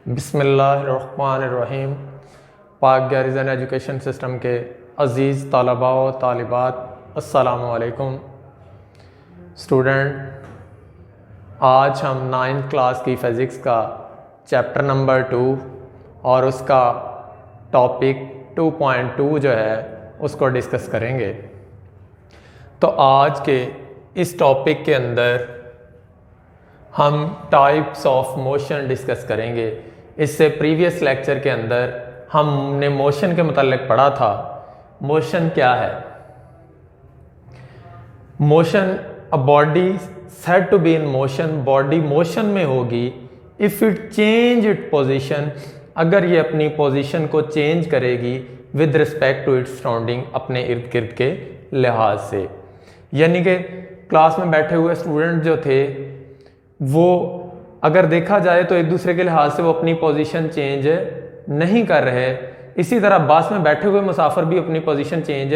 बिस्मिल्लाहिर्रहमानिर्रहीम। पाक garrison education system के अज़ीज़ तलबा व तालिबात, अस्सलामु अलैकुम। स्टूडेंट, आज हम 9th क्लास की फ़िज़िक्स का चैप्टर नंबर 2 और उसका टॉपिक 2.2 जो है उसको डिस्कस करेंगे। तो आज के इस टॉपिक के अंदर हम टाइप्स ऑफ मोशन डिस्कस करेंगे। इससे प्रीवियस लेक्चर के अंदर हमने मोशन के मुताल्लिक पढ़ा था। मोशन क्या है? Motion, a body said to be in motion, body motion में होगी if it change it position, अगर ये अपनी पोजीशन को चेंज करेगी with respect to its surrounding, अपने इर्द गिर्द के लिहाज से। यानी कि क्लास में बैठे हुए स्टूडेंट जो थे वो अगर देखा जाए तो एक दूसरे के लिहाज से वो अपनी पोजीशन चेंज नहीं कर रहे। इसी तरह बस में बैठे हुए मुसाफिर भी अपनी पोजीशन चेंज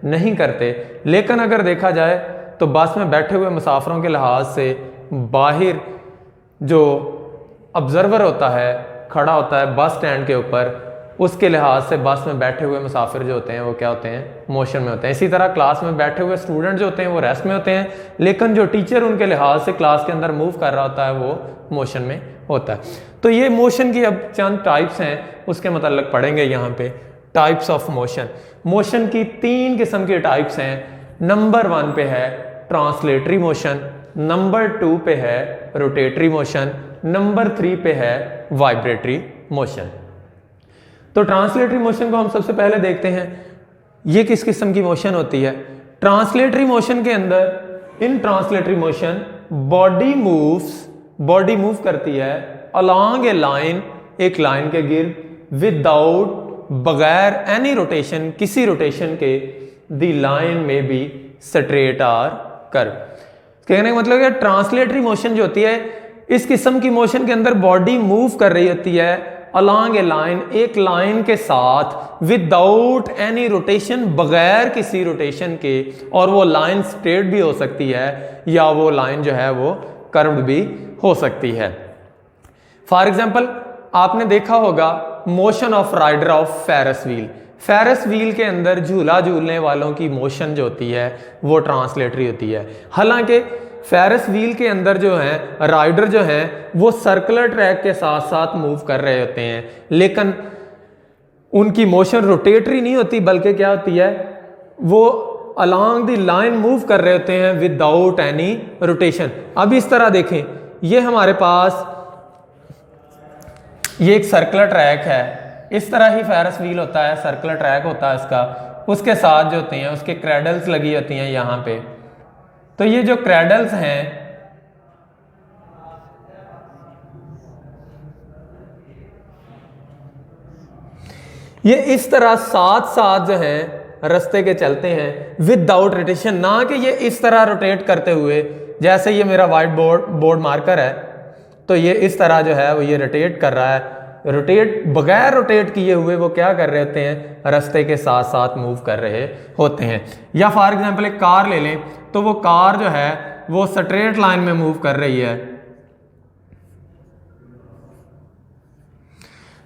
नहीं करते। लेकिन अगर देखा जाए तो बस में बैठे हुए मुसाफिरों के लिहाज से बाहर जो ऑब्जर्वर होता है, खड़ा होता है बस स्टैंड के ऊपर, उसके लिहाज से बस में बैठे हुए मुसाफिर जो होते हैं वो क्या होते हैं? मोशन में होते हैं। इसी तरह क्लास में बैठे हुए स्टूडेंट जो होते हैं वो रेस्ट में होते हैं, लेकिन जो टीचर उनके लिहाज से क्लास के अंदर मूव कर रहा होता है वो मोशन में होता है। तो ये मोशन की अब चंद टाइप्स हैं, उसके मतलब पढ़ेंगे यहाँ पे। टाइप्स ऑफ मोशन, मोशन की 3 किस्म की टाइप्स हैं। नंबर 1 पे है ट्रांसलेटरी मोशन, नंबर 2 पे है रोटेटरी मोशन, नंबर 3 पे है वाइब्रेटरी मोशन। तो ट्रांसलेटरी मोशन को हम सबसे पहले देखते हैं। ये किस किस्म की मोशन होती है? ट्रांसलेटरी मोशन के अंदर, इन ट्रांसलेटरी मोशन बॉडी मूव करती है अलोंग ए लाइन, एक लाइन के गिर्द, विदाउट, बगैर एनी रोटेशन, किसी रोटेशन के, द लाइन में बी स्ट्रेट आर कर्व। कहने का मतलब है ट्रांसलेटरी मोशन जो होती है, इस किस्म की मोशन के अंदर बॉडी मूव कर रही होती है अलोंग ए लाइन, एक लाइन के साथ, विदाउट एनी रोटेशन, बगैर किसी रोटेशन के, और वो लाइन स्ट्रेट भी हो सकती है या वो लाइन जो है वो कर्व्ड भी हो सकती है। फॉर एग्जाम्पल, आपने देखा होगा motion of rider of Ferris wheel. Ferris wheel के अंदर झूला झूलने वालों की मोशन जो होती है वो ट्रांसलेटरी होती है। हालांकि फेरस व्हील के अंदर जो है राइडर जो है वो सर्कुलर ट्रैक के साथ साथ मूव कर रहे होते हैं, लेकिन उनकी मोशन रोटेटरी नहीं होती, बल्कि क्या होती है, वो अलोंग द लाइन मूव कर रहे होते हैं विदाउट एनी रोटेशन। अब इस तरह देखें, ये हमारे पास ये एक सर्कुलर ट्रैक है, इस तरह ही फेरस व्हील होता है, सर्कुलर ट्रैक होता है इसका, उसके साथ जो होते हैं उसके क्रैडल्स लगी होती हैं यहाँ पे। तो ये जो क्रैडल्स हैं ये इस तरह साथ साथ जो है रास्ते के चलते हैं विदाउट रोटेशन, ना कि ये इस तरह रोटेट करते हुए, जैसे ये मेरा वाइट बोर्ड मार्कर है तो ये इस तरह जो है वो ये रोटेट कर रहा है। रोटेट, बगैर रोटेट किए हुए वो क्या कर रहे होते हैं? रास्ते के साथ साथ मूव कर रहे होते हैं। या फॉर एग्जांपल एक कार ले लें, तो वो कार जो है वो स्ट्रेट लाइन में मूव कर रही है।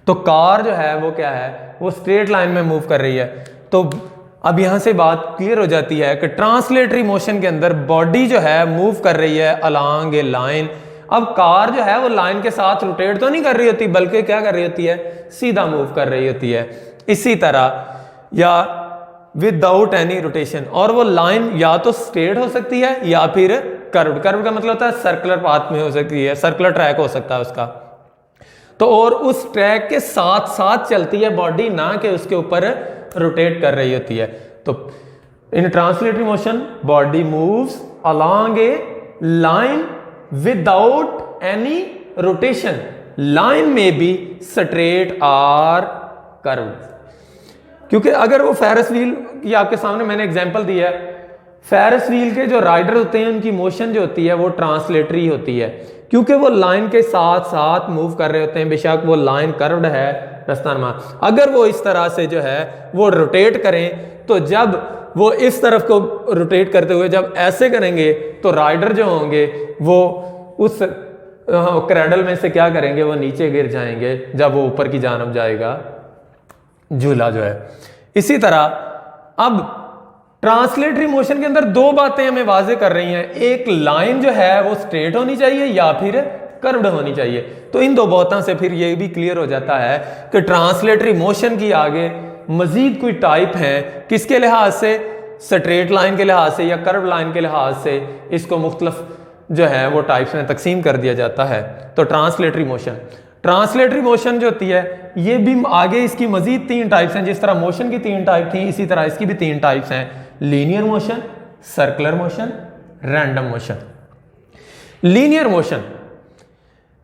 तो कार जो है वो क्या है? वो स्ट्रेट लाइन में मूव कर रही है। तो अब यहां से बात क्लियर हो जाती है कि ट्रांसलेटरी मोशन के अंदर बॉडी जो है मूव कर रही है अलोंग ए लाइन। अब कार जो है वो लाइन के साथ रोटेट तो नहीं कर रही होती, बल्कि क्या कर रही होती है? सीधा मूव कर रही होती है। इसी तरह या विदाउट एनी रोटेशन, और वो लाइन या तो स्ट्रेट हो सकती है या फिर कर्व्ड। कर्व्ड का मतलब होता है सर्कुलर पाथ में हो सकती है, सर्कुलर ट्रैक हो सकता है उसका। तो और उस ट्रैक के साथ साथ चलती है बॉडी, ना कि उसके ऊपर रोटेट कर रही होती है। तो in translatory motion body moves along a line without any rotation, line में बी स्ट्रेट आर कर्व्ड। क्योंकि अगर वो फेरस व्हील की आपके सामने मैंने एग्जांपल दिया है, फेरस व्हील के जो राइडर होते हैं उनकी मोशन जो होती है वो ट्रांसलेटरी होती है, क्योंकि वो लाइन के साथ साथ मूव कर रहे होते हैं। बेशक वो लाइन कर्व्ड है रास्ता, अगर वो इस तरह से जो है वो रोटेट करें, तो जब वो इस तरफ को रोटेट करते हुए जब ऐसे करेंगे तो राइडर जो होंगे वो उस क्रैडल में से क्या करेंगे, वो नीचे गिर जाएंगे जब वो ऊपर की जानब जाएगा झूला जो है। इसी तरह अब ट्रांसलेटरी मोशन के अंदर दो बातें हमें वाजे कर रही हैं, एक लाइन जो है वो स्ट्रेट होनी चाहिए या फिर कर्व्ड होनी चाहिए। तो इन दो बातों से फिर ये भी क्लियर हो जाता है कि ट्रांसलेटरी मोशन की आगे मजीद कोई टाइप है, किसके लिहाज से, स्ट्रेट लाइन के लिहाज से या कर्व लाइन के लिहाज से, इसको मुख्तलिफ जो है वो टाइप्स में तकसीम कर दिया जाता है। तो ट्रांसलेटरी मोशन जो होती है ये भी आगे इसकी मजीद 3 टाइप्स हैं। जिस तरह मोशन की 3 टाइप थी, इसी तरह इसकी भी 3 टाइप्स हैं, linear motion, circular motion, random motion.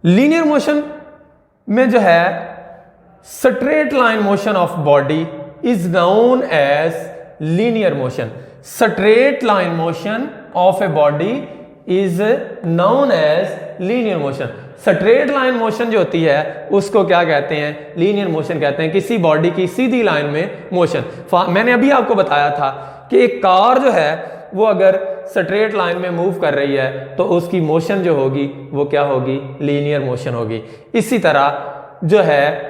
Linear motion में जो है straight line motion of body is known as linear motion. Straight line motion of a body is known as linear motion. Straight line motion जो होती है उसको क्या कहते हैं, लीनियर मोशन कहते हैं, किसी बॉडी की सीधी लाइन में मोशन। मैंने अभी आपको बताया था कि एक कार जो है वो अगर स्ट्रेट लाइन में मूव कर रही है तो उसकी मोशन जो होगी वो क्या होगी, लीनियर मोशन होगी। इसी तरह जो है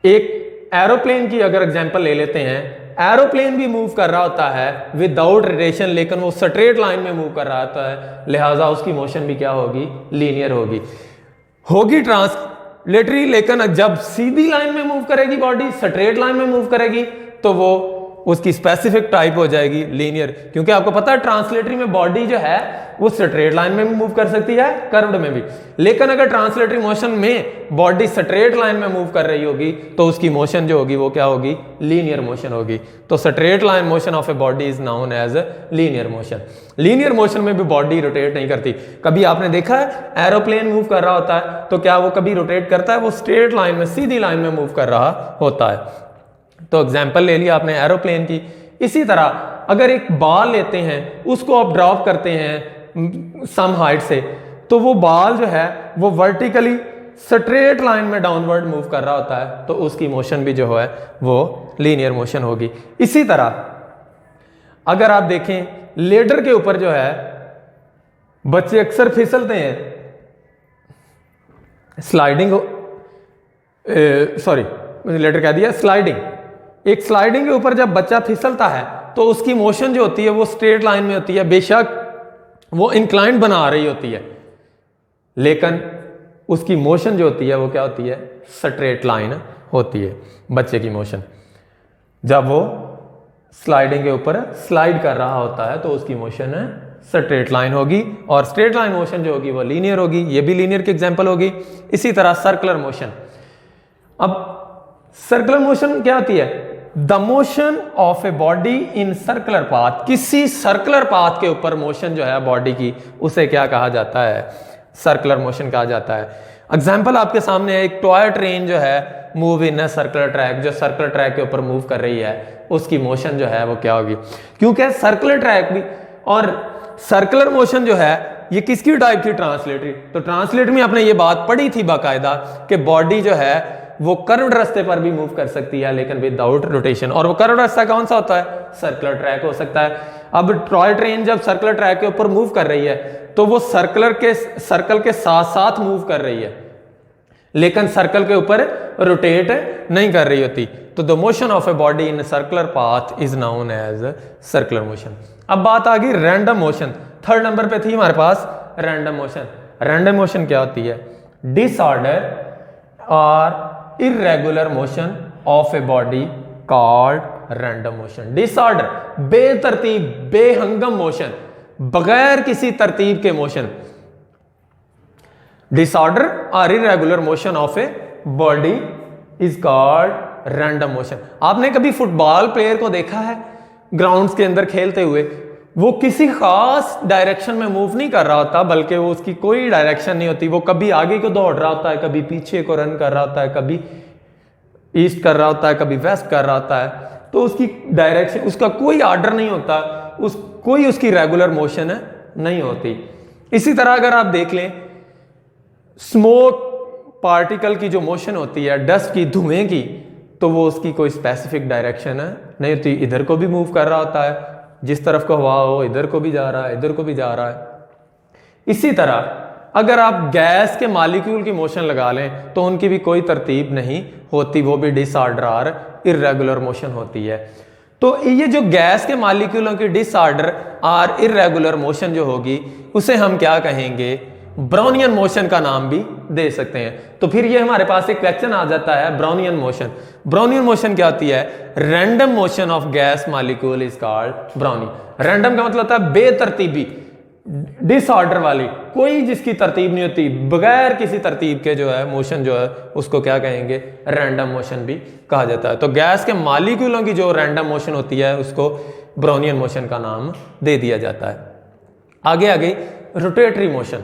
एक एरोप्लेन की अगर एग्जांपल ले लेते हैं, एरोप्लेन भी मूव कर रहा होता है विदाउट रोटेशन, लेकिन वो स्ट्रेट लाइन में मूव कर रहा होता है, लिहाजा उसकी मोशन भी क्या होगी, लीनियर होगी ट्रांसलेटरी। लेकिन जब सीधी लाइन में मूव करेगी बॉडी, स्ट्रेट लाइन में मूव करेगी, तो वो उसकी स्पेसिफिक टाइप हो जाएगी लीनियर। क्योंकि आपको पता है ट्रांसलेटरी में बॉडी जो है वो स्ट्रेट लाइन में भी मूव कर सकती है, कर्व्ड में भी। लेकिन अगर ट्रांसलेटरी मोशन में बॉडी स्ट्रेट लाइन में मूव कर रही होगी तो उसकी मोशन जो होगी वो क्या होगी, लीनियर मोशन होगी। तो straight line motion of a body is known as linear motion. Linear motion में भी बॉडी रोटेट नहीं करती। कभी आपने देखा है एरोप्लेन मूव कर रहा होता है तो क्या वो कभी रोटेट करता है, वो स्ट्रेट लाइन में, सीधी लाइन में मूव कर रहा होता है। तो एग्जाम्पल ले लिया आपने एरोप्लेन की। इसी तरह अगर एक बॉल लेते हैं, उसको आप ड्रॉप करते हैं सम हाइट से, तो वो बॉल जो है वो वर्टिकली स्ट्रेट लाइन में डाउनवर्ड मूव कर रहा होता है, तो उसकी मोशन भी जो है वो लीनियर मोशन होगी। इसी तरह अगर आप देखें लेडर के ऊपर जो है बच्चे अक्सर फिसलते हैं, लेडर कह दिया, स्लाइडिंग। एक स्लाइडिंग के ऊपर जब बच्चा फिसलता है तो उसकी मोशन जो होती है वो स्ट्रेट लाइन में होती है, बेशक वो इंक्लाइंड बना रही होती है, लेकिन उसकी मोशन जो होती है वो क्या होती है, स्ट्रेट लाइन होती है बच्चे की मोशन। जब वो स्लाइडिंग के ऊपर स्लाइड कर रहा होता है तो उसकी मोशन स्ट्रेट लाइन होगी, और स्ट्रेट लाइन मोशन जो होगी वो लीनियर होगी। ये भी लीनियर की एग्जांपल होगी। इसी तरह सर्कुलर मोशन। अब सर्कुलर मोशन क्या होती है, the motion of a body in circular path. किसी सर्कुलर पाथ के ऊपर मोशन जो है बॉडी की, उसे क्या कहा जाता है, सर्कुलर मोशन कहा जाता है। एग्जाम्पल आपके सामने है, एक टॉय ट्रेन जो है move in a circular track, जो सर्कुलर ट्रैक के ऊपर मूव कर रही है, उसकी मोशन जो है वो क्या होगी। क्योंकि सर्कुलर ट्रैक भी और सर्कुलर मोशन जो है ये किसकी टाइप थी, ट्रांसलेटरी। तो ट्रांसलेटरी में आपने ये बात पढ़ी थी बाकायदा कि बॉडी जो है वो कर्व्ड रास्ते पर भी मूव कर सकती है लेकिन विदाउट रोटेशन। और वो कर्व्ड रास्ता कौन सा होता है, सर्कुलर ट्रैक हो सकता है। अब टॉय ट्रेन जब सर्कुलर ट्रैक के ऊपर मूव कर रही है तो वो सर्कल के साथ साथ मूव कर रही है, लेकिन सर्कल के ऊपर रोटेट नहीं कर रही होती। तो the motion of a body in circular path is known as circular motion. अब बात आ गई रैंडम मोशन। 3rd नंबर पे थी हमारे पास रैंडम मोशन। रैंडम मोशन क्या होती है, डिसऑर्डर और irregular motion of a body called random motion। Disorder, बेतरतीब, बेहंगम मोशन, बगैर किसी तरतीब के मोशन। डिसऑर्डर और irregular motion of a body is called random motion। आपने कभी फुटबॉल प्लेयर को देखा है ग्राउंड्स के अंदर खेलते हुए, वो किसी खास डायरेक्शन में मूव नहीं कर रहा होता, बल्कि वो उसकी कोई डायरेक्शन नहीं होती। वो कभी आगे को दौड़ रहा होता है, कभी पीछे को रन कर रहा होता है, कभी ईस्ट कर रहा होता है, कभी वेस्ट कर रहा होता है। तो उसकी डायरेक्शन, उसका कोई आर्डर नहीं होता, कोई उसकी रेगुलर मोशन नहीं होती। इसी तरह अगर आप देख लें स्मोक पार्टिकल की जो मोशन होती है, डस्ट की, धुएं की, तो वो उसकी कोई स्पेसिफिक डायरेक्शन नहीं होती। इधर को भी मूव कर रहा होता है, जिस तरफ को हवा हो इधर को भी जा रहा है, इधर को भी जा रहा है। इसी तरह अगर आप गैस के मॉलिक्यूल की मोशन लगा लें तो उनकी भी कोई तरतीब नहीं होती, वो भी डिसऑर्डर और इर्रेगुलर मोशन होती है। तो ये जो गैस के मॉलिक्यूलों की डिसऑर्डर और इर्रेगुलर मोशन जो होगी उसे हम क्या कहेंगे, ब्राउनियन मोशन का नाम भी दे सकते हैं। तो फिर ये हमारे पास एक क्वेश्चन आ जाता है ब्राउनियन मोशन। ब्राउनियन मोशन क्या होती है? Random motion of gas molecule is called brownie. Random का मतलब होता है बेतरतीबी, डिसऑर्डर वाली, कोई जिसकी तरतीब नहीं होती, बगैर किसी तरतीब के जो है मोशन जो है उसको क्या कहेंगे, रैंडम मोशन भी कहा जाता है। तो गैस के मॉलिक्यूलों की जो रैंडम मोशन होती है उसको ब्राउनियन मोशन का नाम दे दिया जाता है। आगे आगे रोटेटरी मोशन,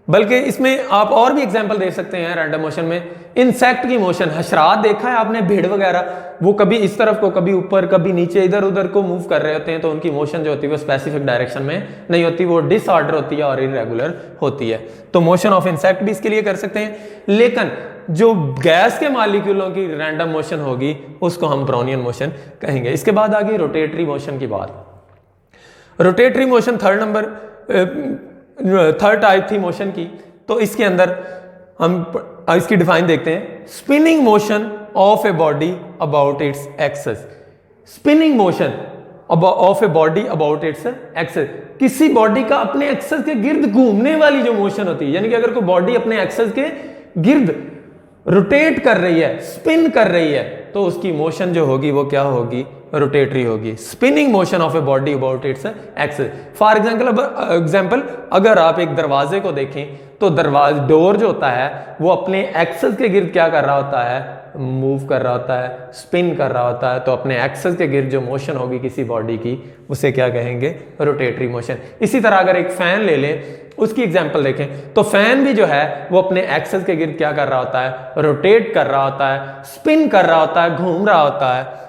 बल्कि इसमें आप और भी एग्जांपल दे सकते हैं रैंडम मोशन में। इंसेक्ट की मोशन, हशरात देखा है आपने, भीड़ वगैरह, वो कभी इस तरफ को, कभी ऊपर, कभी नीचे, इधर उधर को मूव कर रहे होते हैं, तो उनकी मोशन जो होती है वो स्पेसिफिक डायरेक्शन में नहीं होती, वो डिसऑर्डर होती है और इरेगुलर होती है। तो मोशन ऑफ इंसेक्ट भी इसके लिए कर सकते हैं। लेकिन जो गैस के मॉलिक्यूलों की रैंडम मोशन होगी उसको हम ब्राउनियन मोशन कहेंगे। इसके बाद आ गई रोटेटरी मोशन की बात। रोटेटरी मोशन थर्ड टाइप थी मोशन की। तो इसके अंदर हम इसकी डिफाइन देखते हैं। Spinning motion of a body about its axis. Spinning motion of a body about its axis, किसी बॉडी का अपने एक्सेस के गिर्द घूमने वाली जो मोशन होती है, यानी कि अगर कोई बॉडी अपने एक्सेस के गिर्द रोटेट कर रही है, स्पिन कर रही है, तो उसकी मोशन जो होगी वो क्या होगी, रोटेटरी होगी। Spinning motion of a body about its axis. For example अगर आप एक दरवाजे को देखें तो डोर जो होता है वो अपने एक्सेस के गिर्द क्या कर रहा होता है, मूव कर रहा होता है, स्पिन कर रहा होता है। तो अपने एक्सेस के गिर्द जो मोशन होगी किसी बॉडी की उसे क्या कहेंगे, रोटेटरी मोशन। इसी तरह अगर एक फैन ले लें, उसकी एग्जांपल देखें, तो फैन भी जो है वो अपने एक्सेस के गिर्द क्या कर रहा होता है, रोटेट कर रहा होता है, स्पिन कर रहा होता है, घूम रहा होता है।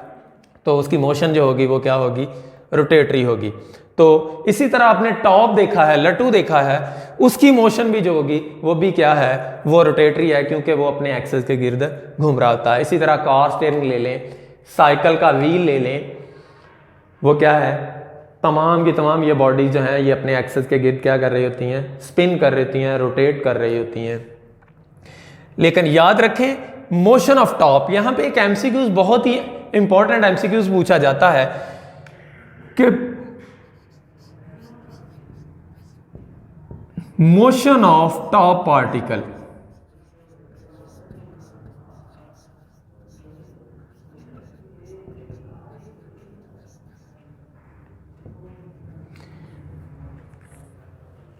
तो उसकी मोशन जो होगी वो क्या होगी, रोटेटरी होगी। तो इसी तरह आपने टॉप देखा है, लट्टू देखा है, उसकी मोशन भी जो होगी वो भी क्या है, वो रोटेटरी है, क्योंकि वो अपने एक्सेस के गिर्द घूम रहा होता है। इसी तरह कार स्टीयरिंग ले लें, साइकिल का व्हील ले लें, वो क्या है, तमाम की तमाम ये बॉडी जो है ये अपने एक्सेस के गिर्द क्या कर रही होती हैं, स्पिन कर रही होती हैं, रोटेट कर रही होती हैं। लेकिन याद रखें मोशन ऑफ टॉप, यहां पे एक एमसीक्यूज, बहुत ही इंपॉर्टेंट एमसीक्यूज पूछा जाता है कि मोशन ऑफ टॉप पार्टिकल,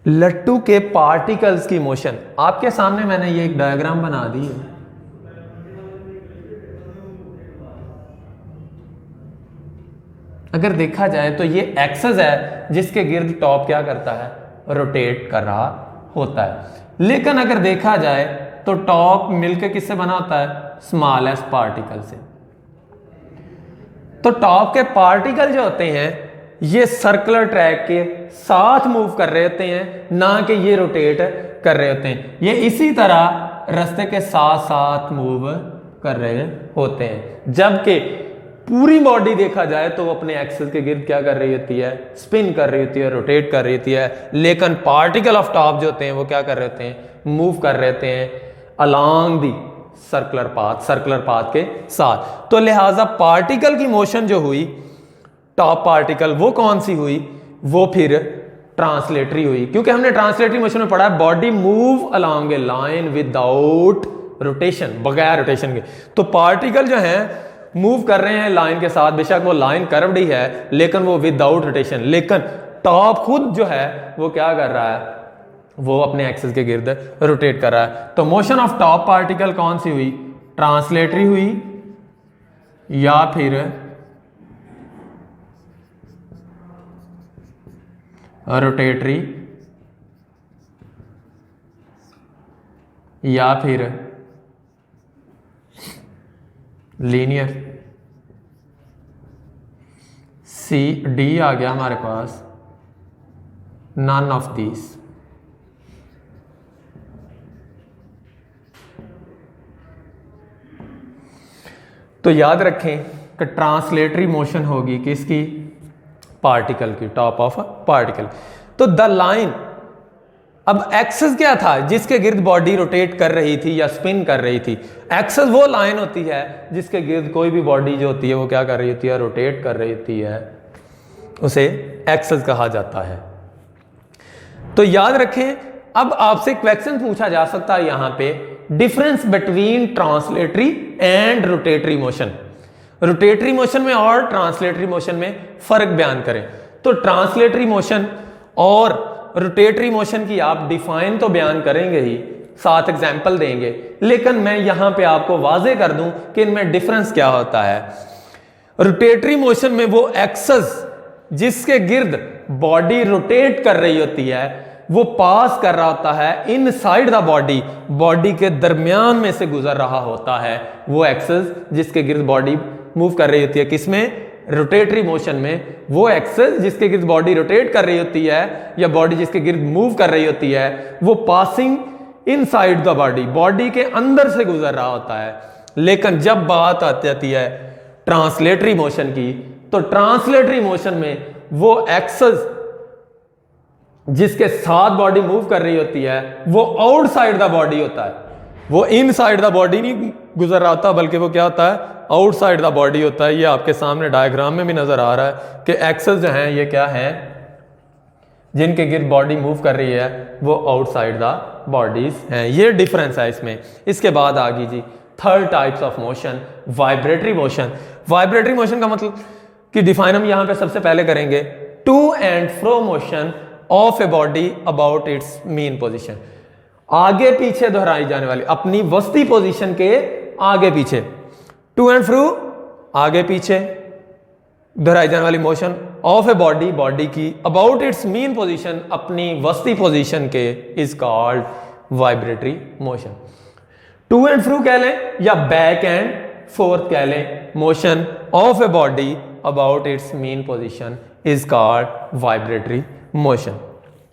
लट्टू के पार्टिकल्स की मोशन। आपके सामने मैंने ये एक डायग्राम बना दी है। अगर देखा जाए तो ये एक्सेस है जिसके गिर्द टॉप क्या करता है, रोटेट कर रहा होता है। लेकिन अगर देखा जाए तो टॉप मिलकर किससे बना होता है, स्मॉलेस्ट पार्टिकल से। तो टॉप के पार्टिकल जो होते हैं ये सर्कुलर ट्रैक के साथ मूव कर रहे होते हैं, ना कि ये रोटेट कर रहे होते हैं। ये इसी तरह रास्ते के साथ साथ मूव कर रहे होते हैं। जबकि पूरी बॉडी देखा जाए तो वो अपने एक्सेस के गिर्द क्या कर रही होती है, स्पिन कर रही होती है, रोटेट कर रही होती है। लेकिन पार्टिकल ऑफ टॉप जो होते हैं वो क्या कर रहे होते हैं, मूव कर रहे होते हैं अलोंग दी सर्कुलर पाथ के साथ। तो लिहाजा पार्टिकल की मोशन जो हुई, टॉप पार्टिकल, वो कौन सी हुई, वो फिर ट्रांसलेटरी हुई। क्योंकि हमने ट्रांसलेटरी मोशन में पढ़ा है body move along a line without rotation, बगैर रोटेशन के। तो पार्टिकल जो है मूव कर रहे हैं लाइन के साथ, बेशक वो लाइन कर्व्ड ही है लेकिन वो विदाउट रोटेशन। लेकिन टॉप खुद जो है वो क्या कर रहा है, वो अपने एक्सेस के गिर्द रोटेट कर रहा है। तो मोशन ऑफ टॉप पार्टिकल कौन सी हुई, ट्रांसलेटरी हुई या फिर रोटेटरी या फिर लीनियर। सी डी आ गया हमारे पास, नन ऑफ दीज। तो याद रखें कि ट्रांसलेटरी मोशन होगी किसकी, पार्टिकल की, टॉप ऑफ पार्टिकल। तो द लाइन अब एक्सिस क्या था जिसके गिर्द बॉडी रोटेट कर रही थी या स्पिन कर रही थी? एक्सिस वो लाइन होती है जिसके गिर्द कोई भी बॉडी जो होती है वो क्या कर रही होती है? रोटेट कर रही होती है, उसे एक्सिस कहा जाता है। तो याद रखें, अब आपसे क्वेश्चन पूछा जा सकता है यहां पे, difference between translatory and rotatory motion. Rotatory motion में और ट्रांसलेटरी मोशन में फर्क बयान करें। तो ट्रांसलेटरी मोशन और रोटेटरी मोशन की आप डिफाइन तो बयान करेंगे ही, साथ एग्जाम्पल देंगे, लेकिन मैं यहां पे आपको वाजे कर दूं कि इनमें डिफरेंस क्या होता है। रोटेटरी मोशन में वो एक्सेस जिसके गिर्द बॉडी रोटेट कर रही होती है वो पास कर रहा होता है इनसाइड द बॉडी, बॉडी के दरमियान में से गुजर रहा होता है वो एक्सेस जिसके गिर्द बॉडी मूव कर रही होती है। किसमें? रोटेटरी मोशन में। वो एक्सेस जिसके गिर्द बॉडी रोटेट कर रही होती है या बॉडी जिसके गिर्द मूव कर रही होती है वो passing inside the body, body के अंदर से गुजर रहा होता है। लेकिन जब बात आती है ट्रांसलेटरी मोशन की, तो ट्रांसलेटरी मोशन में वो एक्सेस जिसके साथ बॉडी मूव कर रही होती है वो आउटसाइड द बॉडी होता है। वो इनसाइड द बॉडी नहीं गुजर रहा होता, बल्कि वो क्या होता है? आउटसाइड द बॉडी होता है। ये आपके सामने डायग्राम में भी नजर आ रहा है कि एक्सेस जो हैं ये क्या हैं, जिनके गिर्द बॉडी मूव कर रही है वो आउटसाइड द बॉडीज हैं। ये डिफरेंस है इसमें। इसके बाद आ गई जी third types of motion, vibratory motion. Vibratory motion का मतलब कि डिफाइन हम यहां पे सबसे पहले करेंगे, to and fro motion of a body about its mean position. आगे पीछे दोहराई जाने वाली, अपनी वस्ती पोजीशन के आगे पीछे, टू एंड फ्रो आगे पीछे दोहराई जाने वाली motion of a body, body की अबाउट इट्स मीन पोजीशन, अपनी वस्ती पोजीशन के, is called vibratory motion. To and fro कह लें या बैक एंड फोर्थ कह लें, motion of a body about its mean position is called vibratory motion.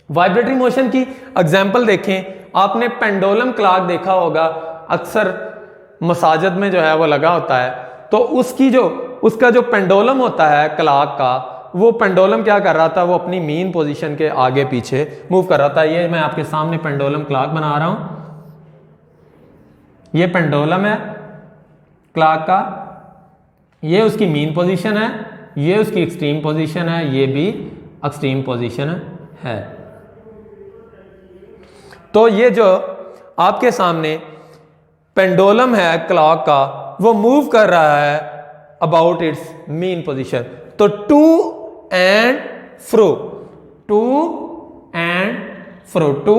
Vibratory motion की एग्जांपल देखें, आपने पेंडुलम क्लॉक देखा होगा, अक्सर मसाजिद में जो है वो लगा होता है। तो उसका जो पेंडुलम होता है क्लॉक का, वो पेंडुलम क्या कर रहा था? वो अपनी मीन पोजीशन के आगे पीछे मूव कर रहा था। ये मैं आपके सामने पेंडुलम क्लॉक बना रहा हूं, ये पेंडुलम है क्लॉक का, ये उसकी मीन पोजीशन है, ये उसकी एक्सट्रीम पोजीशन है, ये भी एक्सट्रीम पोजीशन है। तो ये जो आपके सामने पेंडुलम है क्लॉक का, वो मूव कर रहा है अबाउट इट्स मीन पोजीशन। तो to and fro, to and fro, to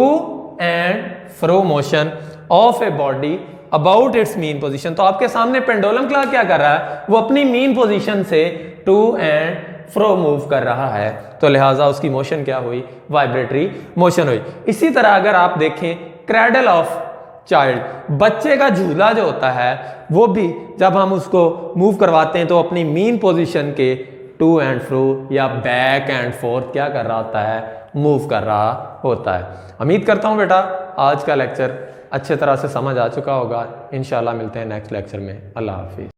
and fro motion of a body about its mean position. तो आपके सामने पेंडुलम क्लॉक क्या कर रहा है? वो अपनी मीन पोजीशन से टू एंड फ्रो मूव कर रहा है, तो लिहाजा उसकी मोशन क्या हुई? वाइब्रेटरी मोशन हुई। इसी तरह अगर आप देखें क्रैडल ऑफ चाइल्ड, बच्चे का झूला जो होता है वो भी जब हम उसको मूव करवाते हैं तो अपनी मीन पोजीशन के टू एंड फ्रो या बैक एंड फोर्थ क्या कर रहा होता है? मूव कर रहा होता है। उम्मीद करता हूं बेटा आज का लेक्चर अच्छे तरह से समझ आ चुका होगा। इंशाल्लाह मिलते हैं नेक्स्ट लेक्चर में। अल्लाह हाफिज।